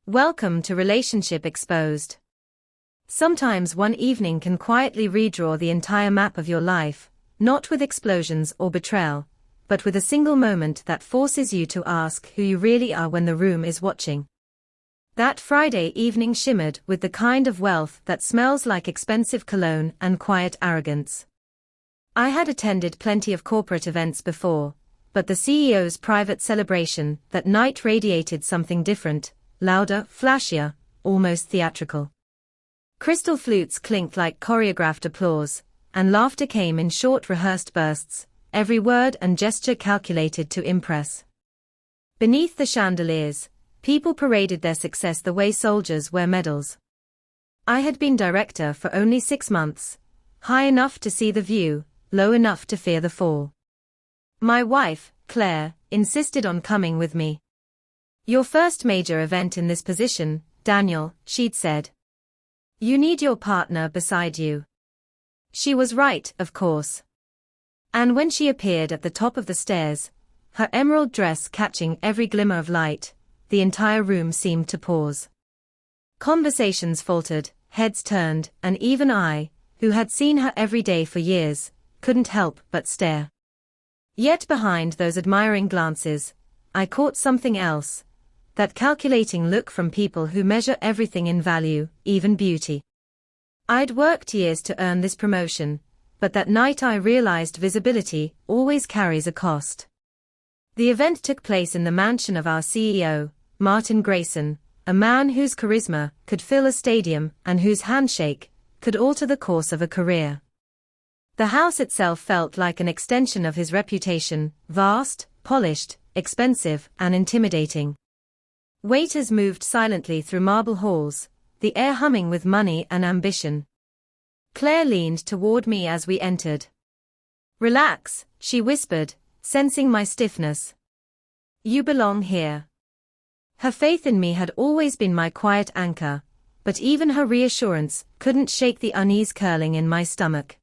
Welcome to Relationship Exposed. Sometimes one evening can quietly redraw the entire map of your life, not with explosions or betrayal, but with a single moment that forces you to ask who you really are when the room is watching. That Friday evening shimmered with the kind of wealth that smells like expensive cologne and quiet arrogance. I had attended plenty of corporate events before, but the CEO's private celebration that night radiated something different. Louder, flashier, almost theatrical. Crystal flutes clinked like choreographed applause, and laughter came in short rehearsed bursts, every word and gesture calculated to impress. Beneath the chandeliers, people paraded their success the way soldiers wear medals. I had been director for only 6 months, high enough to see the view, low enough to fear the fall. My wife, Claire, insisted on coming with me. "Your first major event in this position, Daniel," she'd said. "You need your partner beside you." She was right, of course. And when she appeared at the top of the stairs, her emerald dress catching every glimmer of light, the entire room seemed to pause. Conversations faltered, heads turned, and even I, who had seen her every day for years, couldn't help but stare. Yet behind those admiring glances, I caught something else. That calculating look from people who measure everything in value, even beauty. I'd worked years to earn this promotion, but that night I realized visibility always carries a cost. The event took place in the mansion of our CEO, Martin Grayson, a man whose charisma could fill a stadium and whose handshake could alter the course of a career. The house itself felt like an extension of his reputation, vast, polished, expensive, and intimidating. Waiters moved silently through marble halls, the air humming with money and ambition. Claire leaned toward me as we entered. "Relax," she whispered, sensing my stiffness. "You belong here." Her faith in me had always been my quiet anchor, but even her reassurance couldn't shake the unease curling in my stomach.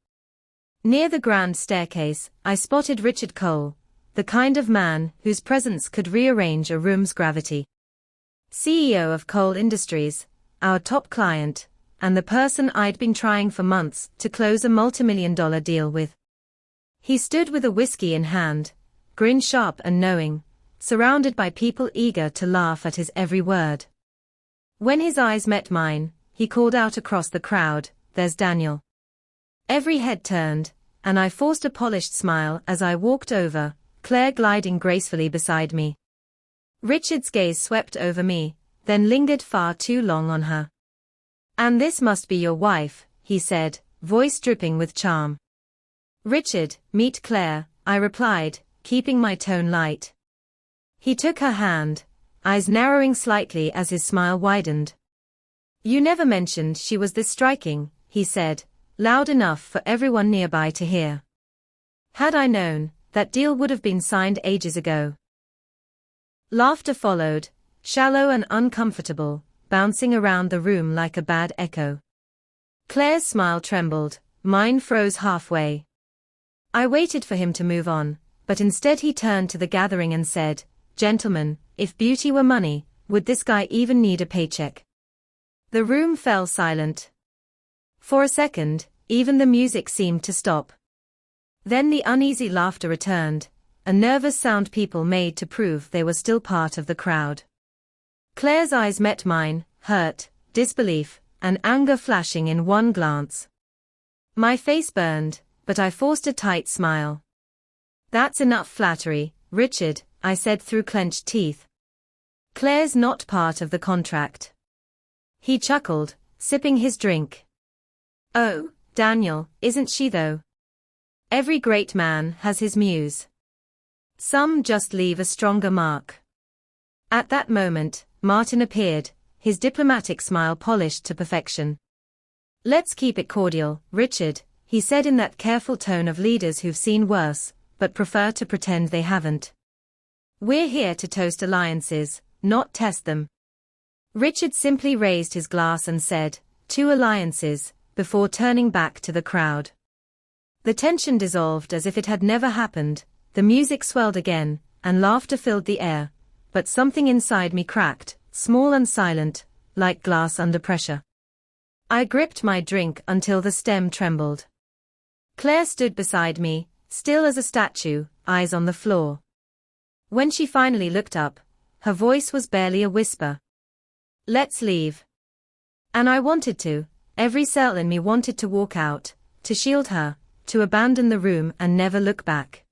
Near the grand staircase, I spotted Richard Cole, the kind of man whose presence could rearrange a room's gravity. CEO of Cole Industries, our top client, and the person I'd been trying for months to close a multimillion-dollar deal with. He stood with a whiskey in hand, grin sharp and knowing, surrounded by people eager to laugh at his every word. When his eyes met mine, he called out across the crowd, "There's Daniel." Every head turned, and I forced a polished smile as I walked over, Claire gliding gracefully beside me. Richard's gaze swept over me, then lingered far too long on her. "And this must be your wife," he said, voice dripping with charm. "Richard, meet Claire," I replied, keeping my tone light. He took her hand, eyes narrowing slightly as his smile widened. "You never mentioned she was this striking," he said, loud enough for everyone nearby to hear. Had I known, that deal would have been signed ages ago. Laughter followed, shallow and uncomfortable, bouncing around the room like a bad echo. Claire's smile trembled, mine froze halfway. I waited for him to move on, but instead he turned to the gathering and said, "Gentlemen, if beauty were money, would this guy even need a paycheck?" The room fell silent. For a second, even the music seemed to stop. Then the uneasy laughter returned, a nervous sound people made to prove they were still part of the crowd. Claire's eyes met mine, hurt, disbelief, and anger flashing in one glance. My face burned, but I forced a tight smile. "That's enough flattery, Richard," I said through clenched teeth. "Claire's not part of the contract." He chuckled, sipping his drink. "Oh, Daniel, isn't she though? Every great man has his muse. Some just leave a stronger mark." At that moment, Martin appeared, his diplomatic smile polished to perfection. "Let's keep it cordial, Richard," he said in that careful tone of leaders who've seen worse, but prefer to pretend they haven't. "We're here to toast alliances, not test them." Richard simply raised his glass and said, "Two alliances," before turning back to the crowd. The tension dissolved as if it had never happened, the music swelled again, and laughter filled the air, but something inside me cracked small and silent, like glass under pressure. I gripped my drink until the stem trembled. Claire stood beside me, still as a statue, eyes on the floor. When she finally looked up, her voice was barely a whisper. "Let's leave." And I wanted to, every cell in me wanted to walk out, to shield her, to abandon the room and never look back.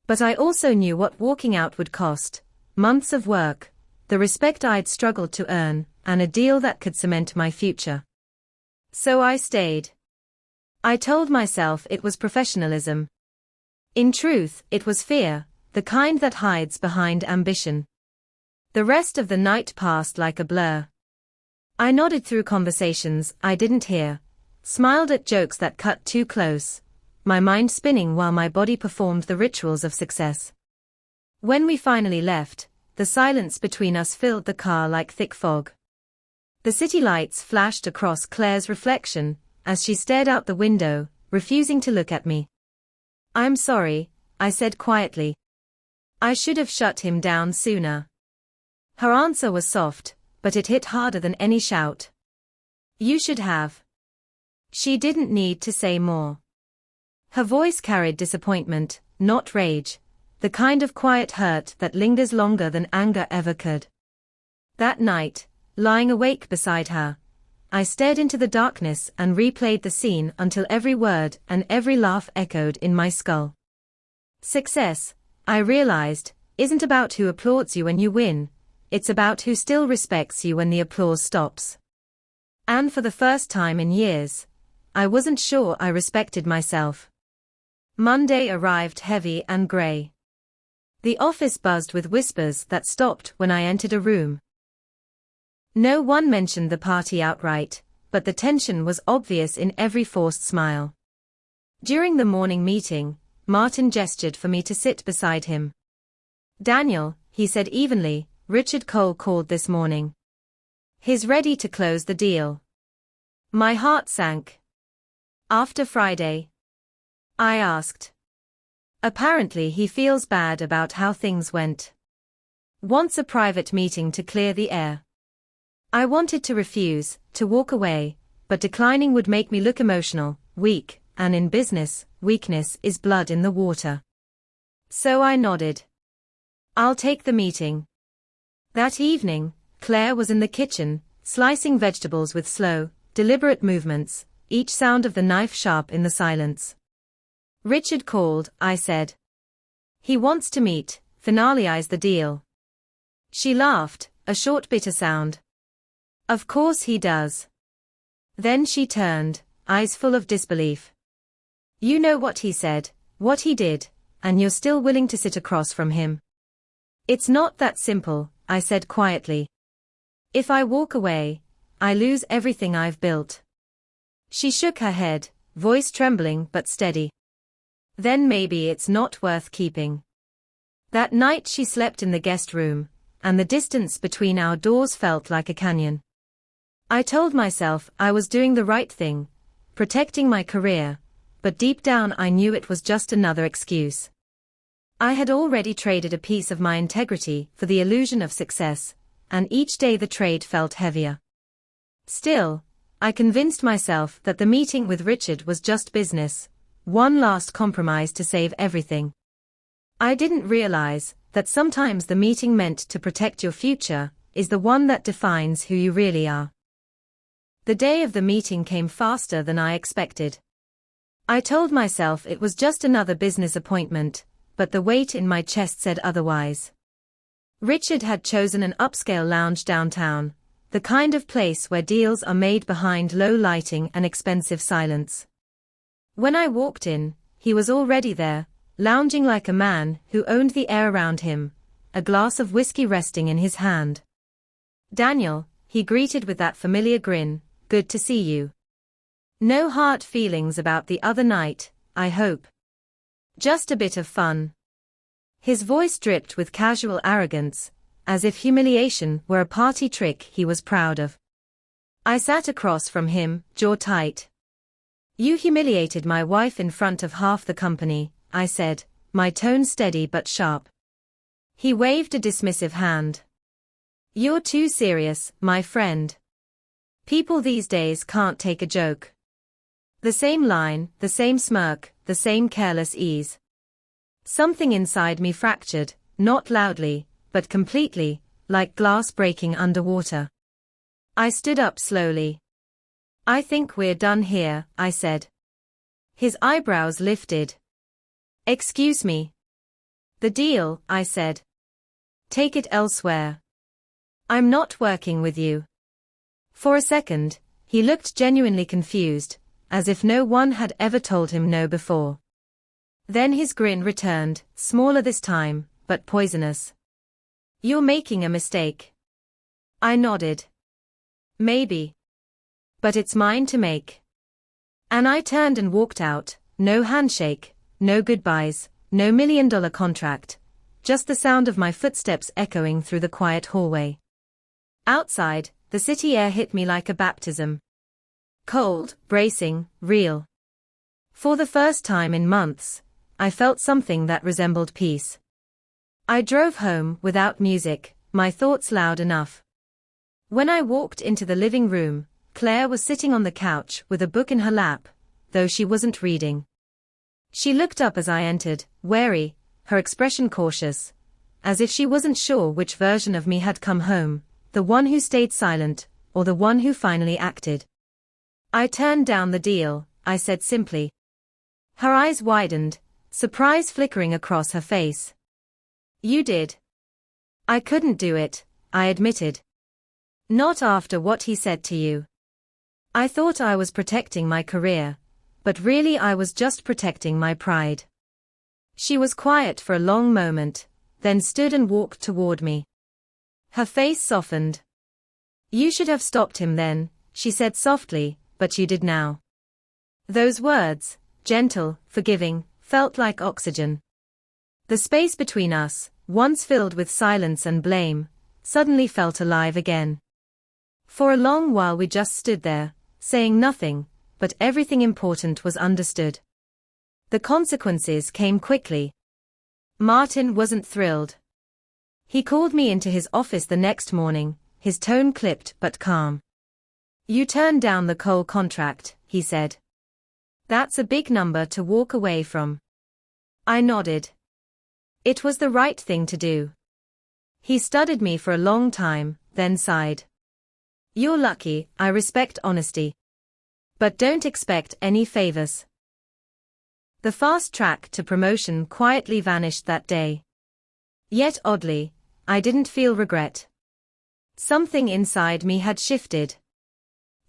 But I also knew what walking out would cost: months of work, the respect I'd struggled to earn, and a deal that could cement my future. So I stayed. I told myself it was professionalism. In truth, it was fear, the kind that hides behind ambition. The rest of the night passed like a blur. I nodded through conversations I didn't hear, smiled at jokes that cut too close, my mind spinning while my body performed the rituals of success. When we finally left, the silence between us filled the car like thick fog. The city lights flashed across Claire's reflection as she stared out the window, refusing to look at me. "I'm sorry," I said quietly. "I should have shut him down sooner." Her answer was soft, but it hit harder than any shout. "You should have." She didn't need to say more. Her voice carried disappointment, not rage, the kind of quiet hurt that lingers longer than anger ever could. That night, lying awake beside her, I stared into the darkness and replayed the scene until every word and every laugh echoed in my skull. Success, I realized, isn't about who applauds you when you win, it's about who still respects you when the applause stops. And for the first time in years, I wasn't sure I respected myself. Monday arrived heavy and grey. The office buzzed with whispers that stopped when I entered a room. No one mentioned the party outright, but the tension was obvious in every forced smile. During the morning meeting, Martin gestured for me to sit beside him. "Daniel," he said evenly, "Richard Cole called this morning. He's ready to close the deal." My heart sank. "After Friday?" I asked. "Apparently he feels bad about how things went. Wants a private meeting to clear the air." I wanted to refuse, to walk away, but declining would make me look emotional, weak, and in business, weakness is blood in the water. So I nodded. "I'll take the meeting." That evening, Claire was in the kitchen, slicing vegetables with slow, deliberate movements, each sound of the knife sharp in the silence. "Richard called," I said. "He wants to meet, finalize the deal." She laughed, a short bitter sound. "Of course he does." Then she turned, eyes full of disbelief. "You know what he said, what he did, and you're still willing to sit across from him." "It's not that simple," I said quietly. "If I walk away, I lose everything I've built." She shook her head, voice trembling but steady. "Then maybe it's not worth keeping." That night she slept in the guest room, and the distance between our doors felt like a canyon. I told myself I was doing the right thing, protecting my career, but deep down I knew it was just another excuse. I had already traded a piece of my integrity for the illusion of success, and each day the trade felt heavier. Still, I convinced myself that the meeting with Richard was just business, one last compromise to save everything. I didn't realize that sometimes the meeting meant to protect your future is the one that defines who you really are. The day of the meeting came faster than I expected. I told myself it was just another business appointment, but the weight in my chest said otherwise. Richard had chosen an upscale lounge downtown, the kind of place where deals are made behind low lighting and expensive silence. When I walked in, he was already there, lounging like a man who owned the air around him, a glass of whiskey resting in his hand. "Daniel," he greeted with that familiar grin, "good to see you. No hard feelings about the other night, I hope. Just a bit of fun." His voice dripped with casual arrogance, as if humiliation were a party trick he was proud of. I sat across from him, jaw tight. "You humiliated my wife in front of half the company," I said, my tone steady but sharp. He waved a dismissive hand. You're too serious, my friend. People these days can't take a joke. The same line, the same smirk, the same careless ease. Something inside me fractured, not loudly, but completely, like glass breaking underwater. I stood up slowly. I think we're done here, I said. His eyebrows lifted. Excuse me. The deal, I said. Take it elsewhere. I'm not working with you. For a second, he looked genuinely confused, as if no one had ever told him no before. Then his grin returned, smaller this time, but poisonous. You're making a mistake. I nodded. Maybe. But it's mine to make. And I turned and walked out, no handshake, no goodbyes, no $1 million contract, just the sound of my footsteps echoing through the quiet hallway. Outside, the city air hit me like a baptism. Cold, bracing, real. For the first time in months, I felt something that resembled peace. I drove home without music, my thoughts loud enough. When I walked into the living room, Claire was sitting on the couch with a book in her lap, though she wasn't reading. She looked up as I entered, wary, her expression cautious, as if she wasn't sure which version of me had come home, the one who stayed silent, or the one who finally acted. I turned down the deal, I said simply. Her eyes widened, surprise flickering across her face. You did. I couldn't do it, I admitted. Not after what he said to you. I thought I was protecting my career, but really I was just protecting my pride. She was quiet for a long moment, then stood and walked toward me. Her face softened. You should have stopped him then, she said softly, but you did now. Those words, gentle, forgiving, felt like oxygen. The space between us, once filled with silence and blame, suddenly felt alive again. For a long while we just stood there, saying nothing, but everything important was understood. The consequences came quickly. Martin wasn't thrilled. He called me into his office the next morning, his tone clipped but calm. You turned down the coal contract, he said. That's a big number to walk away from. I nodded. It was the right thing to do. He studied me for a long time, then sighed. You're lucky, I respect honesty. But don't expect any favors. The fast track to promotion quietly vanished that day. Yet oddly, I didn't feel regret. Something inside me had shifted.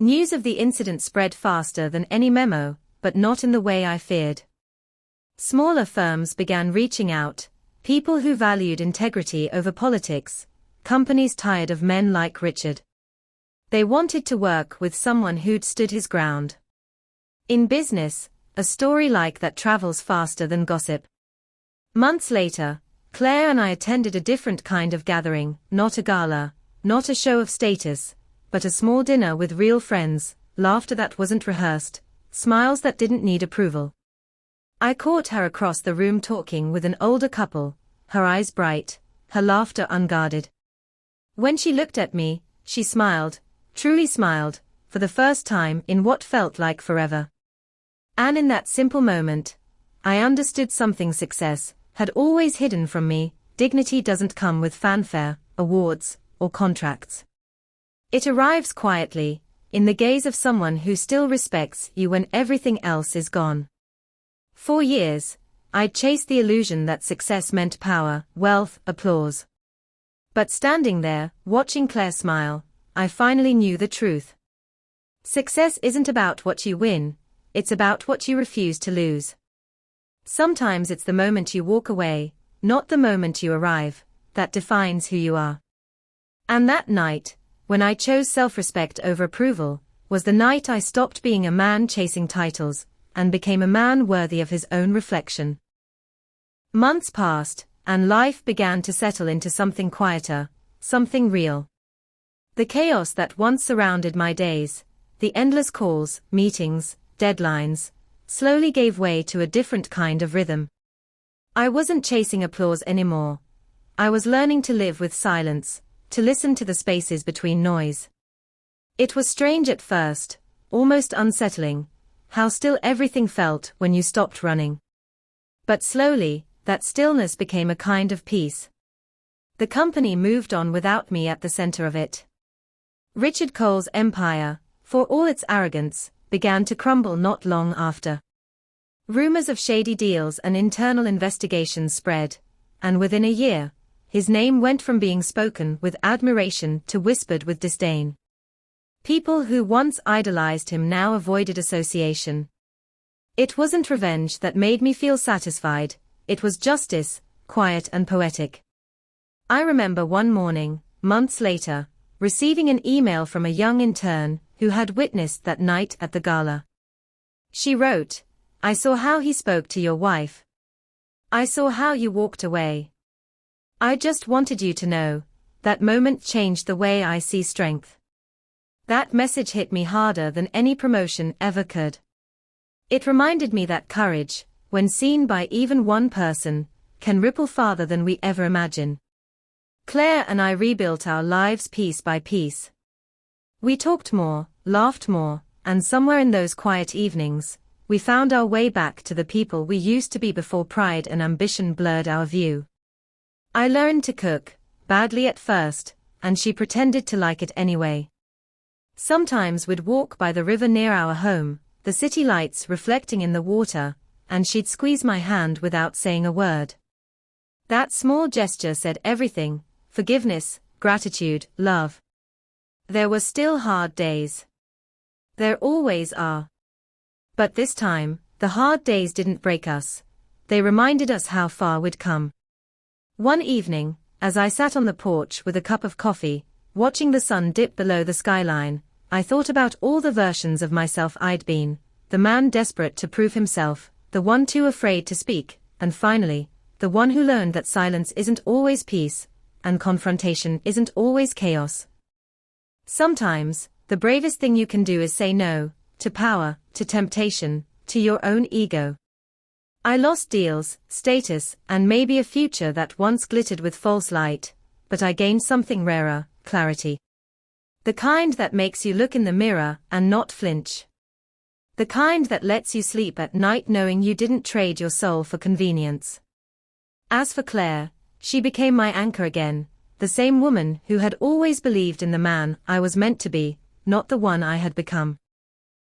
News of the incident spread faster than any memo, but not in the way I feared. Smaller firms began reaching out, people who valued integrity over politics, companies tired of men like Richard. They wanted to work with someone who'd stood his ground. In business, a story like that travels faster than gossip. Months later, Claire and I attended a different kind of gathering, not a gala, not a show of status, but a small dinner with real friends, laughter that wasn't rehearsed, smiles that didn't need approval. I caught her across the room talking with an older couple, her eyes bright, her laughter unguarded. When she looked at me, she smiled, truly smiled, for the first time in what felt like forever. And in that simple moment, I understood something success had always hidden from me. Dignity doesn't come with fanfare, awards, or contracts. It arrives quietly, in the gaze of someone who still respects you when everything else is gone. For years, I'd chased the illusion that success meant power, wealth, applause. But standing there, watching Claire smile, I finally knew the truth. Success isn't about what you win, it's about what you refuse to lose. Sometimes it's the moment you walk away, not the moment you arrive, that defines who you are. And that night, when I chose self-respect over approval, was the night I stopped being a man chasing titles, and became a man worthy of his own reflection. Months passed, and life began to settle into something quieter, something real. The chaos that once surrounded my days, the endless calls, meetings, deadlines, slowly gave way to a different kind of rhythm. I wasn't chasing applause anymore. I was learning to live with silence, to listen to the spaces between noise. It was strange at first, almost unsettling, how still everything felt when you stopped running. But slowly, that stillness became a kind of peace. The company moved on without me at the center of it. Richard Cole's empire, for all its arrogance, began to crumble not long after. Rumors of shady deals and internal investigations spread, and within a year, his name went from being spoken with admiration to whispered with disdain. People who once idolized him now avoided association. It wasn't revenge that made me feel satisfied, it was justice, quiet and poetic. I remember one morning, months later, receiving an email from a young intern who had witnessed that night at the gala. She wrote, "I saw how he spoke to your wife. I saw how you walked away. I just wanted you to know, that moment changed the way I see strength." That message hit me harder than any promotion ever could. It reminded me that courage, when seen by even one person, can ripple farther than we ever imagine. Claire and I rebuilt our lives piece by piece. We talked more, laughed more, and somewhere in those quiet evenings, we found our way back to the people we used to be before pride and ambition blurred our view. I learned to cook, badly at first, and she pretended to like it anyway. Sometimes we'd walk by the river near our home, the city lights reflecting in the water, and she'd squeeze my hand without saying a word. That small gesture said everything: forgiveness, gratitude, love. There were still hard days. There always are. But this time, the hard days didn't break us. They reminded us how far we'd come. One evening, as I sat on the porch with a cup of coffee, watching the sun dip below the skyline, I thought about all the versions of myself I'd been, the man desperate to prove himself, the one too afraid to speak, and finally, the one who learned that silence isn't always peace, and confrontation isn't always chaos. Sometimes, the bravest thing you can do is say no, to power, to temptation, to your own ego. I lost deals, status, and maybe a future that once glittered with false light, but I gained something rarer: clarity. The kind that makes you look in the mirror and not flinch. The kind that lets you sleep at night knowing you didn't trade your soul for convenience. As for Claire, she became my anchor again, the same woman who had always believed in the man I was meant to be, not the one I had become.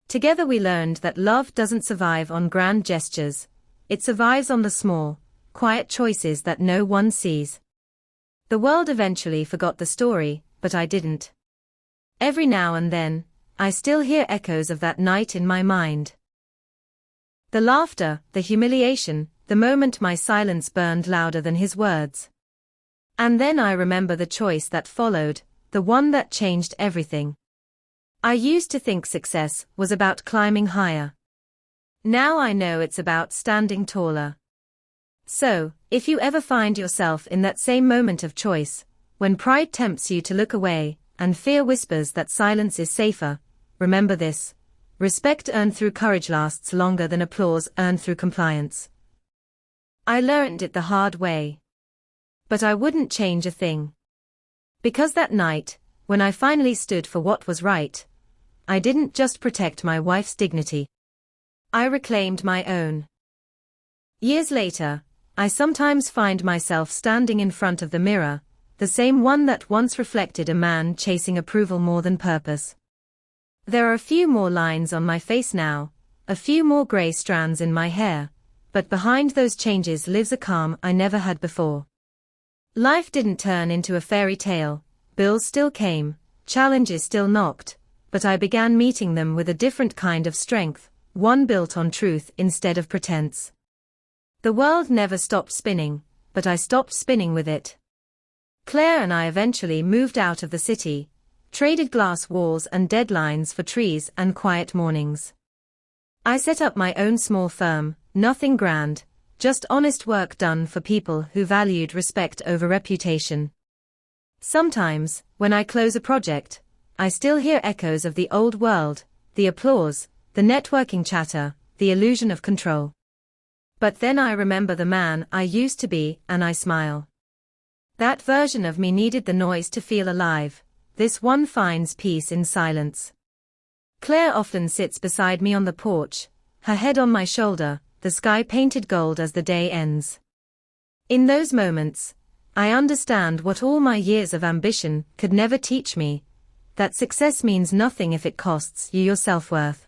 Together we learned that love doesn't survive on grand gestures, it survives on the small, quiet choices that no one sees. The world eventually forgot the story, but I didn't. Every now and then, I still hear echoes of that night in my mind. The laughter, the humiliation, the moment my silence burned louder than his words. And then I remember the choice that followed, the one that changed everything. I used to think success was about climbing higher. Now I know it's about standing taller. So, if you ever find yourself in that same moment of choice, when pride tempts you to look away, and fear whispers that silence is safer, remember this: respect earned through courage lasts longer than applause earned through compliance. I learned it the hard way. But I wouldn't change a thing. Because that night, when I finally stood for what was right, I didn't just protect my wife's dignity. I reclaimed my own. Years later, I sometimes find myself standing in front of the mirror, the same one that once reflected a man chasing approval more than purpose. There are a few more lines on my face now, a few more gray strands in my hair, but behind those changes lives a calm I never had before. Life didn't turn into a fairy tale, bills still came, challenges still knocked, but I began meeting them with a different kind of strength, one built on truth instead of pretense. The world never stopped spinning, but I stopped spinning with it. Claire and I eventually moved out of the city, traded glass walls and deadlines for trees and quiet mornings. I set up my own small firm, nothing grand, just honest work done for people who valued respect over reputation. Sometimes, when I close a project, I still hear echoes of the old world, the applause, the networking chatter, the illusion of control. But then I remember the man I used to be, and I smile. That version of me needed the noise to feel alive. This one finds peace in silence. Claire often sits beside me on the porch, her head on my shoulder, the sky painted gold as the day ends. In those moments, I understand what all my years of ambition could never teach me, that success means nothing if it costs you your self-worth.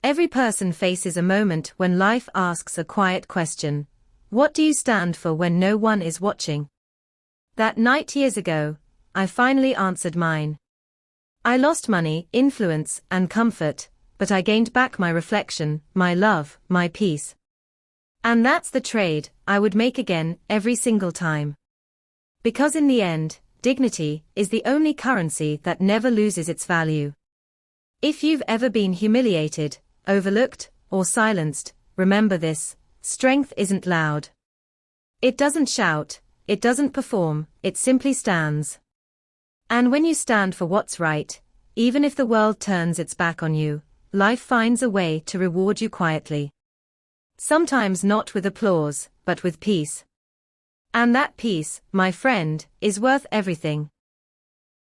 Every person faces a moment when life asks a quiet question. What do you stand for when no one is watching? That night years ago, I finally answered mine. I lost money, influence, and comfort, but I gained back my reflection, my love, my peace. And that's the trade I would make again every single time. Because in the end, dignity is the only currency that never loses its value. If you've ever been humiliated, overlooked, or silenced, remember this: strength isn't loud. It doesn't shout, it doesn't perform, it simply stands. And when you stand for what's right, even if the world turns its back on you, life finds a way to reward you quietly. Sometimes not with applause, but with peace. And that peace, my friend, is worth everything.